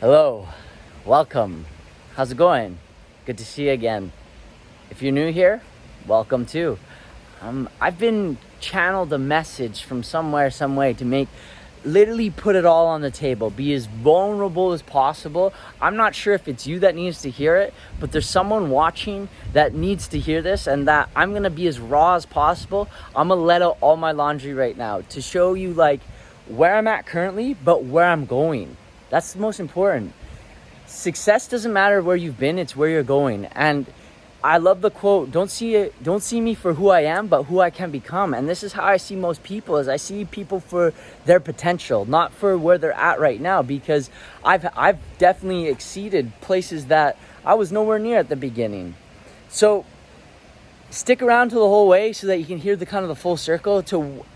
Hello, welcome. How's it going? Good to see you again. If you're new here, welcome too. I've been channeled a message from somewhere, some way to literally put it all on the table, be as vulnerable as possible. I'm not sure if it's you that needs to hear it, but there's someone watching that needs to hear this, and that I'm gonna be as raw as possible. I'm gonna let out all my laundry right now to show you like where I'm at currently, but where I'm going. That's the most important. Success doesn't matter where you've been, it's where you're going. And I love the quote, don't see me for who I am, but who I can become. And this is how I see most people, is I see people for their potential, not for where they're at right now, because I've definitely exceeded places that I was nowhere near at the beginning. So stick around to the whole way so that you can hear the kind of the full circle.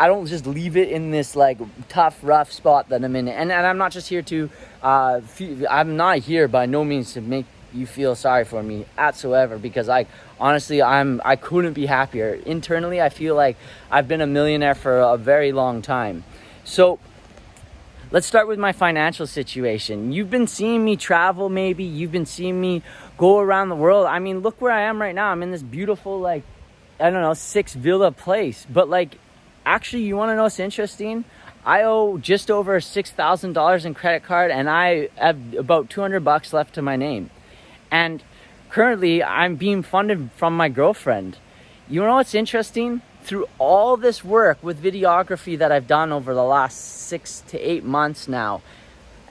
I don't just leave it in this like tough, rough spot that I'm in. And I'm not just here to, I'm not here by no means to make you feel sorry for me whatsoever, because honestly, I couldn't be happier. Internally, I feel like I've been a millionaire for a very long time. So let's start with my financial situation. You've been seeing me travel, maybe. You've been seeing me go around the world. I mean, look where I am right now. I'm in this beautiful, like, I don't know, 6-villa place. But, like, actually, you want to know what's interesting? I owe just over $6,000 in credit card, and I have about $200 left to my name. And currently, I'm being funded from my girlfriend. You know what's interesting? Through all this work with videography that I've done over the last 6 to 8 months now,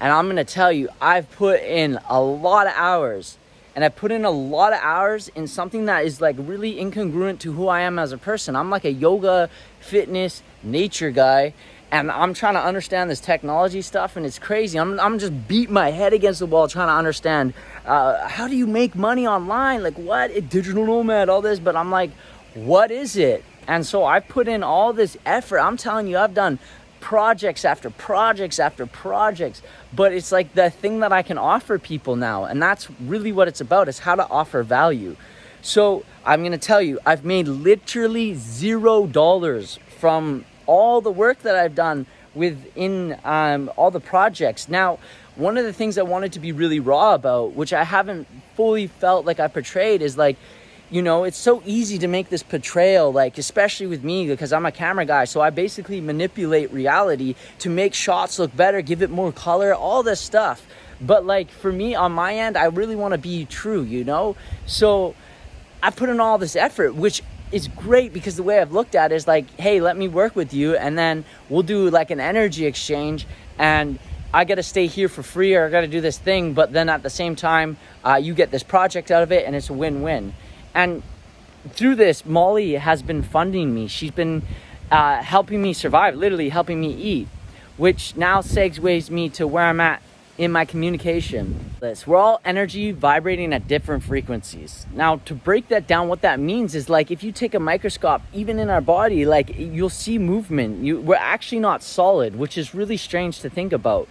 and I'm gonna tell you, I've put in a lot of hours, and I put in a lot of hours in something that is like really incongruent to who I am as a person. I'm like a yoga, fitness, nature guy, and I'm trying to understand this technology stuff, and it's crazy. I'm just beating my head against the wall trying to understand how do you make money online? Like what? Digital nomad, all this, but I'm like, what is it? And so I put in all this effort. I'm telling you, I've done projects after projects after projects, but it's like the thing that I can offer people now. And that's really what it's about, is how to offer value. So I'm going to tell you, I've made literally $0 from all the work that I've done within all the projects. Now, one of the things I wanted to be really raw about, which I haven't fully felt like I portrayed, is like, you know, it's so easy to make this portrayal, like, especially with me, because I'm a camera guy. So I basically manipulate reality to make shots look better, give it more color, all this stuff. But like for me on my end, I really want to be true, you know? So I put in all this effort, which is great, because the way I've looked at it is like, hey, let me work with you, and then we'll do like an energy exchange, and I got to stay here for free, or I got to do this thing. But then at the same time, you get this project out of it, and it's a win-win. And through this, Molly has been funding me. She's been helping me survive, literally helping me eat, which now segues me to where I'm at in my communication. We're all energy vibrating at different frequencies. Now, to break that down, what that means is like, if you take a microscope, even in our body, like you'll see movement. We're actually not solid, which is really strange to think about.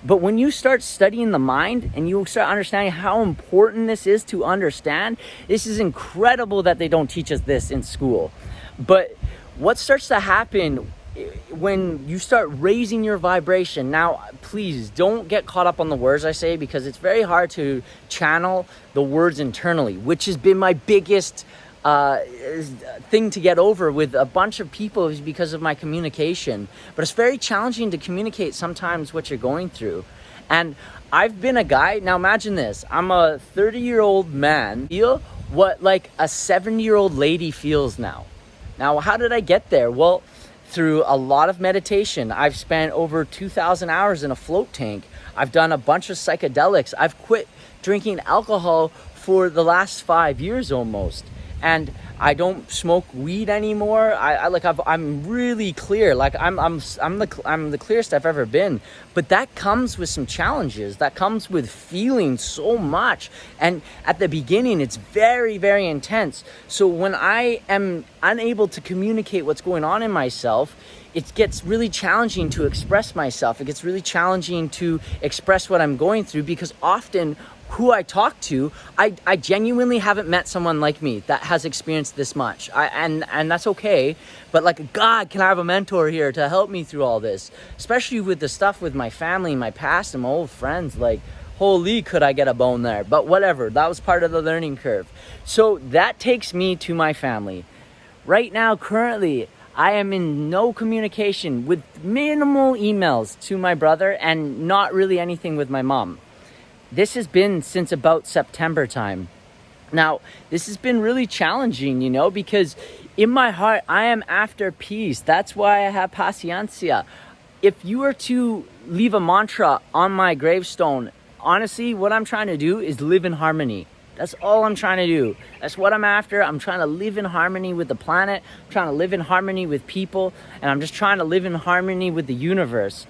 But when you start studying the mind and you start understanding how important this is to understand, this is incredible that they don't teach us this in school. But what starts to happen when you start raising your vibration, now please don't get caught up on the words I say, because it's very hard to channel the words internally, which has been my biggest thing to get over with a bunch of people, is because of my communication. But it's very challenging to communicate sometimes what you're going through. And I've been a guy, now imagine this, I'm a 30-year-old man, feel what like a 70-year-old lady feels now. Now, how did I get there? Well, through a lot of meditation. I've spent over 2,000 hours in a float tank. I've done a bunch of psychedelics. I've quit drinking alcohol for the last 5 years almost. And I don't smoke weed anymore. I'm really clear. Like I'm the clearest I've ever been. But that comes with some challenges. That comes with feeling so much. And at the beginning, it's very, very intense. So when I am unable to communicate what's going on in myself, it gets really challenging to express myself. It gets really challenging to express what I'm going through, because often who I talk to, I genuinely haven't met someone like me that has experienced this much. And that's okay. But like, God, can I have a mentor here to help me through all this? Especially with the stuff with my family, my past, and my old friends. Like, holy, could I get a bone there? But whatever, that was part of the learning curve. So that takes me to my family. Right now, currently, I am in no communication, with minimal emails to my brother and not really anything with my mom. This has been since about September time. Now, this has been really challenging, you know, because in my heart, I am after peace. That's why I have paciencia. If you were to leave a mantra on my gravestone, honestly, what I'm trying to do is live in harmony. That's all I'm trying to do. That's what I'm after. I'm trying to live in harmony with the planet. I'm trying to live in harmony with people. And I'm just trying to live in harmony with the universe.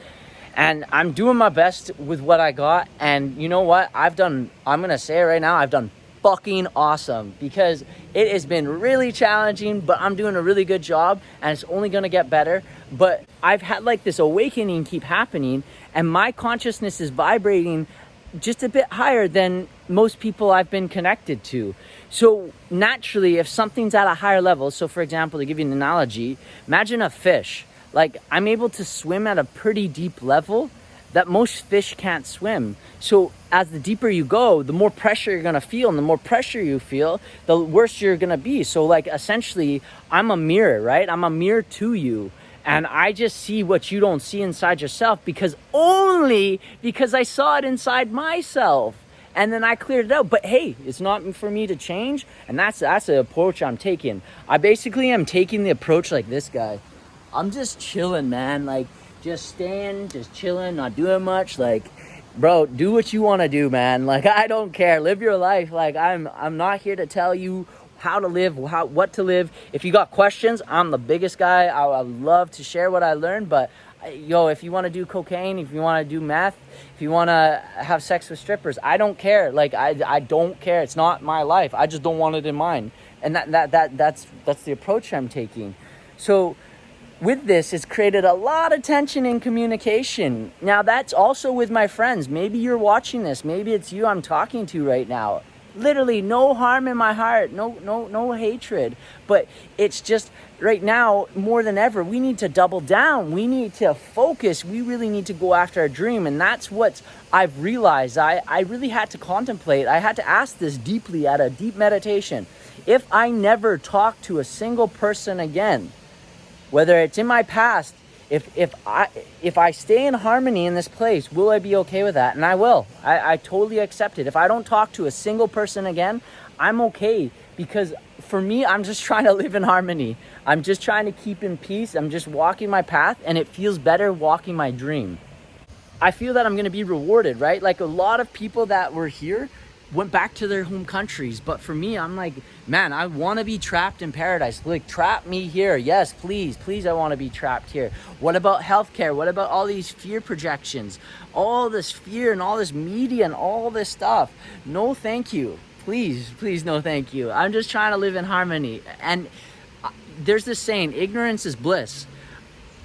And I'm doing my best with what I got. And you know what? I'm going to say it right now, I've done fucking awesome, because it has been really challenging, but I'm doing a really good job, and it's only going to get better. But I've had like this awakening keep happening, and my consciousness is vibrating just a bit higher than most people I've been connected to. So naturally, if something's at a higher level, so for example, to give you an analogy, imagine a fish. Like, I'm able to swim at a pretty deep level that most fish can't swim. So as the deeper you go, the more pressure you're gonna feel, and the more pressure you feel, the worse you're gonna be. So like, essentially, I'm a mirror, right? I'm a mirror to you. And I just see what you don't see inside yourself, only because I saw it inside myself. And then I cleared it out. But hey, it's not for me to change. And that's the approach I'm taking. I basically am taking the approach like this guy. I'm just chilling, man. Like, just staying, just chilling, not doing much. Like, bro, do what you want to do, man. Like, I don't care. Live your life. Like, I'm not here to tell you how to live, what to live. If you got questions, I'm the biggest guy. I love to share what I learned. But yo, if you want to do cocaine, if you want to do meth, if you want to have sex with strippers, I don't care. Like, I don't care. It's not my life. I just don't want it in mine. And that's the approach I'm taking. So with this, it's created a lot of tension in communication. Now, that's also with my friends. Maybe you're watching this. Maybe it's you I'm talking to right now. Literally no harm in my heart, no hatred. But it's just right now, more than ever, we need to double down. We need to focus. We really need to go after our dream. And that's what I've realized. I really had to contemplate. I had to ask this deeply at a deep meditation. If I never talk to a single person again, whether it's in my past, if I stay in harmony in this place, will I be okay with that? And I will. I totally accept it. If I don't talk to a single person again, I'm okay, because for me, I'm just trying to live in harmony. I'm just trying to keep in peace. I'm just walking my path, and it feels better walking my dream. I feel that I'm going to be rewarded, right? Like, a lot of people that were here went back to their home countries. But for me, I'm like, man, I want to be trapped in paradise. Like, trap me here. Yes, please, I want to be trapped here. What about healthcare? What about all these fear projections? All this fear and all this media and all this stuff. No, thank you. Please, no, thank you. I'm just trying to live in harmony. And there's this saying, ignorance is bliss.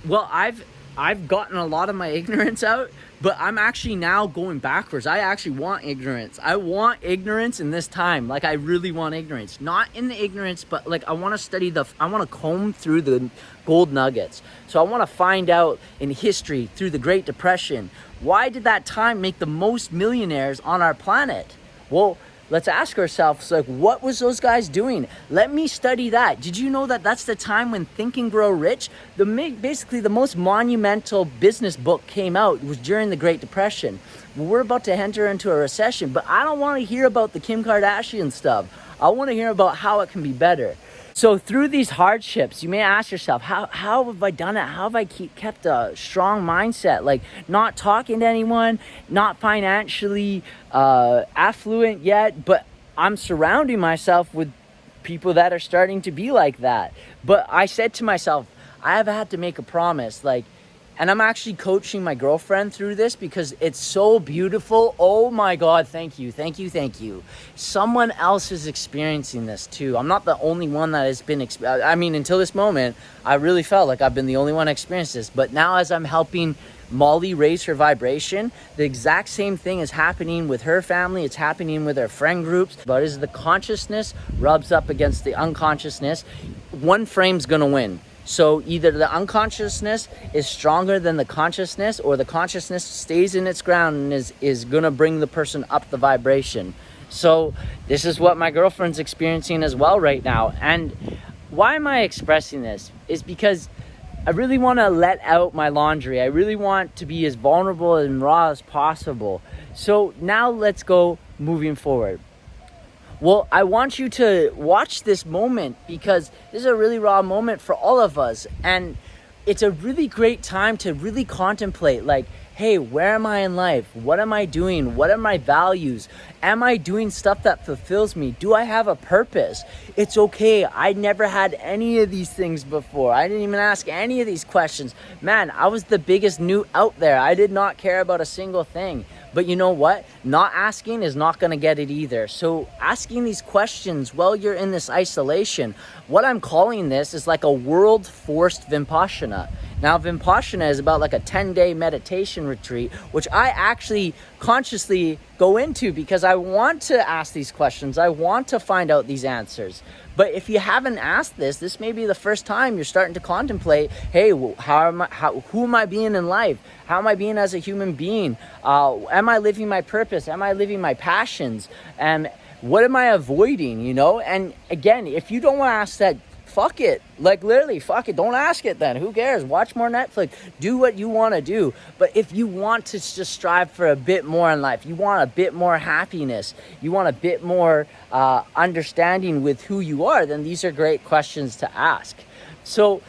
Well, I've gotten a lot of my ignorance out, but I'm actually now going backwards. I actually want ignorance. I want ignorance in this time. Like, I really want ignorance. Not in the ignorance, but like, I want to I want to comb through the gold nuggets. So I want to find out in history, through the Great Depression, why did that time make the most millionaires on our planet? Well, let's ask ourselves, like, what was those guys doing? Let me study that. Did you know that that's the time when Think and Grow Rich, basically the most monumental business book came out? It was during the Great Depression. We're about to enter into a recession, but I don't want to hear about the Kim Kardashian stuff. I want to hear about how it can be better. So through these hardships, you may ask yourself, how have I done it? How have I kept a strong mindset? Like, not talking to anyone, not financially affluent yet, but I'm surrounding myself with people that are starting to be like that. But I said to myself, I have had to make a promise, like, and I'm actually coaching my girlfriend through this because it's so beautiful. Oh my God, thank you. Someone else is experiencing this too. I'm not the only one that has been, until this moment, I really felt like I've been the only one experiencing this. But now, as I'm helping Molly raise her vibration, the exact same thing is happening with her family. It's happening with her friend groups. But as the consciousness rubs up against the unconsciousness, one frame's gonna win. So either the unconsciousness is stronger than the consciousness, or the consciousness stays in its ground and is gonna bring the person up the vibration. So this is what my girlfriend's experiencing as well right now. And why am I expressing this? Is because I really want to let out my laundry. I really want to be as vulnerable and raw as possible. So now let's go moving forward. Well, I want you to watch this moment, because this is a really raw moment for all of us. And it's a really great time to really contemplate, like, hey, where am I in life? What am I doing? What are my values? Am I doing stuff that fulfills me? Do I have a purpose? It's okay. I never had any of these things before. I didn't even ask any of these questions. Man, I was the biggest newt out there. I did not care about a single thing. But you know what? Not asking is not going to get it either. So asking these questions while you're in this isolation, what I'm calling this is like a world forced Vipassana. Now, Vipassana is about like a 10-day meditation retreat, which I actually consciously go into because I want to ask these questions. I want to find out these answers. But if you haven't asked this may be the first time you're starting to contemplate, hey, who am I being in life? How am I being as a human being? Am I living my purpose? Am I living my passions? And what am I avoiding, you know? And again, if you don't want to ask that, fuck it. Like literally, fuck it. Don't ask it then. Who cares? Watch more Netflix. Do what you want to do. But if you want to just strive for a bit more in life, you want a bit more happiness, you want a bit more understanding with who you are, then these are great questions to ask. So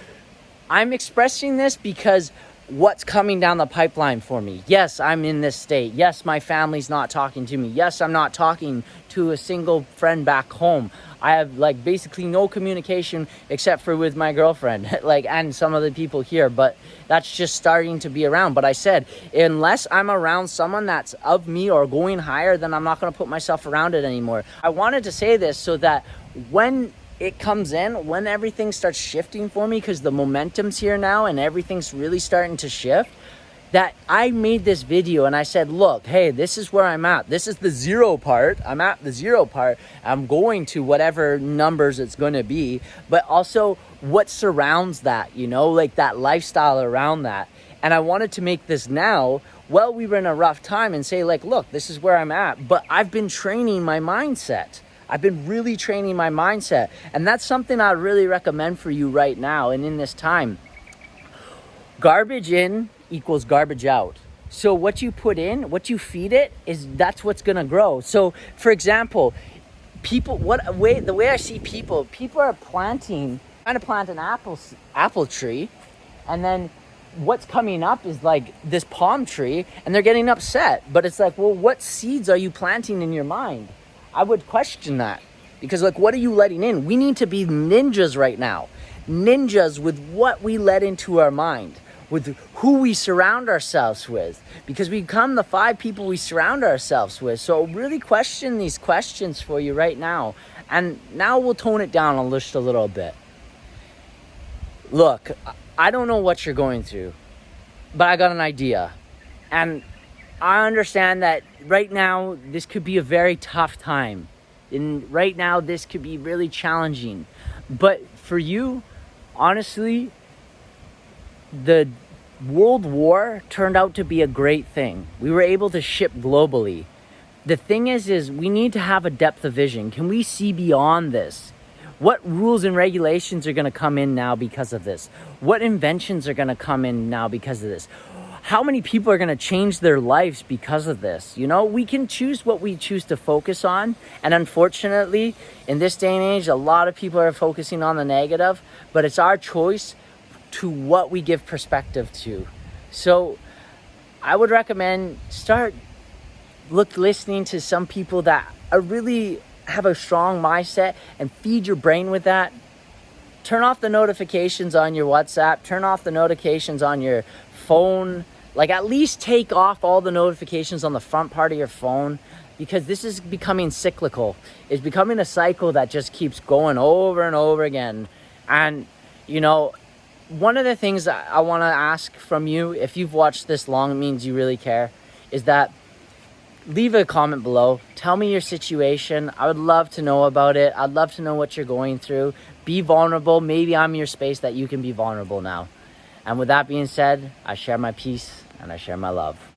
I'm expressing this because what's coming down the pipeline for me. Yes, I'm in this state. Yes, my family's not talking to me. Yes, I'm not talking to a single friend back home. I have like basically no communication except for with my girlfriend, like, and some of the people here, but that's just starting to be around. But I said, unless I'm around someone that's of me or going higher, then I'm not going to put myself around it anymore. I wanted to say this so that when it comes in, when everything starts shifting for me, because the momentum's here now and everything's really starting to shift, that I made this video and I said, look, hey, this is where I'm at. This is the zero part. I'm at the zero part. I'm going to whatever numbers it's going to be, but also what surrounds that, you know, like that lifestyle around that. And I wanted to make this now, well, we were in a rough time, and say like, look, this is where I'm at, but I've been training my mindset. I've been really training my mindset. And that's something I really recommend for you right now and in this time. Garbage in equals garbage out. So what you put in, what you feed it, that's what's gonna grow. So for example, people, the way I see people are trying to plant an apple tree, and then what's coming up is like this palm tree, and they're getting upset. But it's like, well, what seeds are you planting in your mind? I would question that, because like, what are you letting in? We need to be ninjas right now. Ninjas with what we let into our mind, with who we surround ourselves with, because we become the 5 people we surround ourselves with. So really question these questions for you right now. And now we'll tone it down just a little bit. Look, I don't know what you're going through, but I got an idea. And I understand that right now, this could be a very tough time. And right now, this could be really challenging. But for you, honestly, the World War turned out to be a great thing. We were able to ship globally. The thing is we need to have a depth of vision. Can we see beyond this? What rules and regulations are going to come in now because of this? What inventions are going to come in now because of this? How many people are going to change their lives because of this? You know, we can choose what we choose to focus on. And unfortunately, in this day and age, a lot of people are focusing on the negative, but it's our choice to what we give perspective to. So I would recommend listening to some people that are really have a strong mindset, and feed your brain with that. Turn off the notifications on your WhatsApp, turn off the notifications on your phone. Like, at least take off all the notifications on the front part of your phone, because this is becoming cyclical. It's becoming a cycle that just keeps going over and over again. And, you know, one of the things that I want to ask from you, if you've watched this long, it means you really care, is that leave a comment below. Tell me your situation. I would love to know about it. I'd love to know what you're going through. Be vulnerable. Maybe I'm your space that you can be vulnerable now. And with that being said, I share my peace and I share my love.